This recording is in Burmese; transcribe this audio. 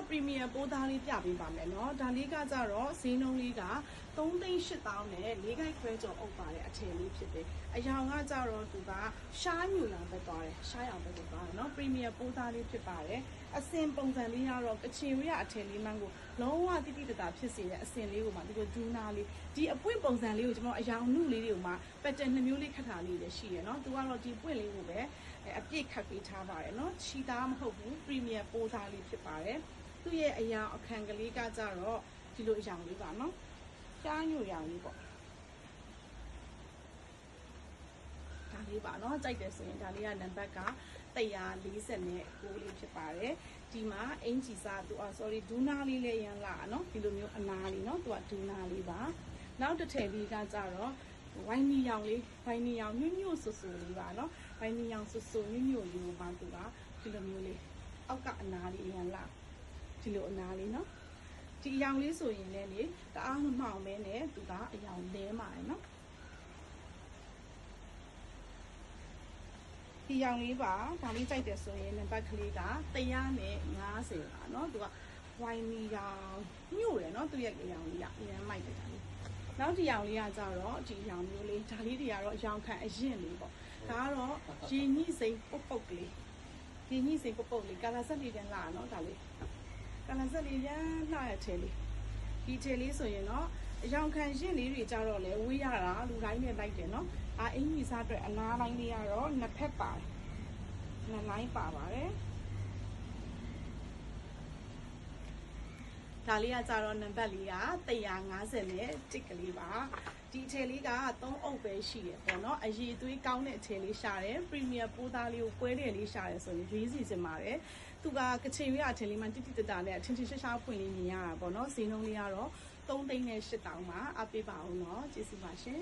premium ပိုးသားလေးပြပေးပါမယ်နော်ဒါလေးကကြတော့ဈေးနှုန်းလေးက3,800,000နဲ့၄ခိုက်ခွဲကျော်အုပ်ပါတယ်အထည်လေးဖြစ်တယ်အယောင်ကကြတော့သူကရှားညူလောင်ပဲသွားတယ်ရှားရောင်ပဲသွားတယ်နော် premium ပိုးသားလေးဖြစ်ပါတယ်အစင်ပုံစံလေးကတော့ကချင်ရီကအထည်လေးမှန်းကိုလုံးဝတိတိတတာဖြစ်စေတဲ့အစင်လေးကိုမှဒီကိုဒူးနာလေးဒီအပွင့်ပုံစံလေးကိုကျွန်တော်အယောင်နုလေးတွေကိုမှ pattern 2မျိုးလေးခတ်ထားလေးလည်းရှိတယ်နော်သူကတော့ဒီပွင့်လေးကိုပဲအပြည့်ခတ်ပေးထားပါတယ်နော်ချီသားမဟုတ်ဘူး premium ပိုးသားလေးဖြစ်ပါတယ်သူ့ရဲ့အယောင်အခန့်ကလေးကကြတော့ဒီလိုအယောင်လေးပါနော်ရှားညူရောင်လေးပေါ့ဒါလေးပါနော်ကြိုက်တယ်ဆိုရင်ဒါလေးကနံပါတ်က140နဲ့6လေးဖြစ်ပါတယ်ဒီမှာအင်ဂျီစားသူsorry ဒူးနာလေးလည်းရန်လာနော်ဒီလိုမျိုးအနာလေးနော်သူကဒူးနာလေးပါနောက်တစ်ထည်လေးကကြတော့ဝိုင်းနီရောင်လေးဝိုင်းနီရောင်ညွညွဆူဆူလေးပါနော်ဝိုင်းနီရောင်ဆူဆူညွညွလေးကိုမှသူကဒီလိုမျိုးလေးအောက်ကအနာလေးရန်လာဒီလိုအနာလေးနော်ဒီအယောင်လေးဆိုရင်လည်းလေတအားမမှောင်မဲနဲ့သူကအယောင်လဲမှာရယ်နော်ဒီရောင်လေးပါဒါလေးကြိုက်တယ်ဆိုရင်နံပါတ်ကလေးက150ပါเนาะသူကဝိုင်းနီရောင်ညို့တယ်เนาะသူရဲ့အရောင်လေးကအရင်မိုက်တယ်ဒါလေးနောက်ဒီရောင်လေးကကြတော့ဒီရောင်မျိုးလေးဒါလေးတွေကတော့အရောင်ခံအရင်လေးပေါ့ဒါကတော့ရေညှိစိမ်ပုတ်ပုတ်ကလေးရေညှိစိမ်ပုတ်ပုတ်လေးကာလာဆက်လေးတန်းလာเนาะဒါလေးကာလာဆက်လေးရမ်းလှရတဲ့လေးဒီထဲလေးဆိုရင်တော့အယောင်ခံရင်လေးတွေကြတော့လေဝေးရတာလူတိုင်းနဲ့လိုက်တယ်เนาะအင်ကြီးစားအတွက်အနားလိုင်းလေးကတော့နှစ်ဖက်ပါတယ်နှစ်လိုင်းပါပါတယ်ဒါလေးကကြတော့နံပါတ်လေးက150နဲ့တစ်ကလေးပါဒီအထည်လေးက3အုပ်ပဲရှိတယ်ပေါ့เนาะအရေးသွေးကောင်းတဲ့အထည်လေးရှာတယ် premium ပိုးသားလေးကိုကွဲတဲ့လေးရှာတယ်ဆိုရင်ရွေးစီစင်ပါတယ်သူကကချင်ရွေးအထည်လေးမှတိတိတတာနဲ့အထင်ထင်ရှားရှားဖွင့်လေးမြင်ရတာပေါ့เนาะဈေးနှုန်းလေးကတော့3,800,000ပါအပေးပါအောင်เนาะကျေးဇူးပါရှင်